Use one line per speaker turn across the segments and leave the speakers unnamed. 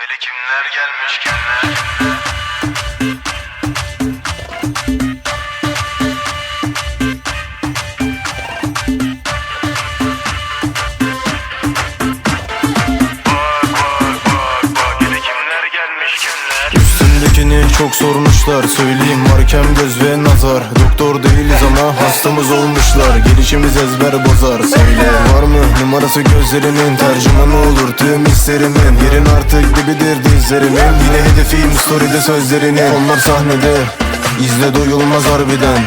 Hele kimler gelmiş kimler.
Üstündekini çok sormuşlar, söyleyeyim varken göz ve nazar. Doktor değiliz ama hastamız olmuşlar, gelişimiz ezber bozar. Söyle var mı numarası gözlerinin, tercümanı olur tüm hislerimin. Yerin artık dibidir dizlerimin, yine hedefim story'de sözlerinin. Onlar sahnede izle doyulmaz harbiden.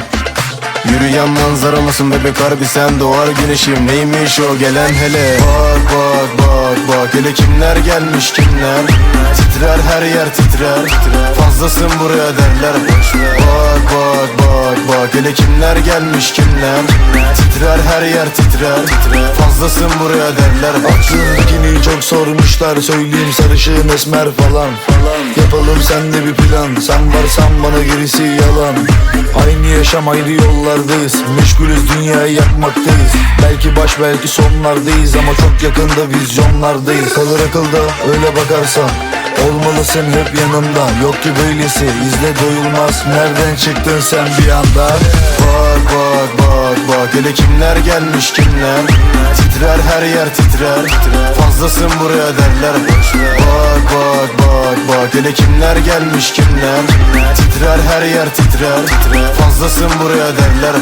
Yürüyen manzara mısın bebek harbi sen, doğar güneşim neymiş o gelen hele. Bak bak bak bak hele kimler gelmiş kimler. Titrer her yer titrer, fazlasın buraya derler. Bak bak bak bak hele kimler gelmiş kimler. Titrer her yer titrer, fazlasın buraya derler.
Aklındakini çok sormuşlar, söyleyeyim sarışın esmer falan. Yapalım sende bir plan, sen varsan bana gerisi yalan. Aynı yaşam ayrı yollardayız, meşgulüz dünyayı yakmaktayız. Belki baş belki sonlardayız ama çok yakında vizyonlardayız. Kalır akılda öyle bakarsan, olmalısın hep yanımda. Yok ki böylesi izle doyulmaz, nereden çıktın sen bir anda.
Bak bak bak bak hele kimler gelmiş kimler. Titrer her yer titrer, fazlasın buraya derler. Bak bak bak bak hele kimler gelmiş kimler. Titrer her yer titrer, fazlasın buraya derler.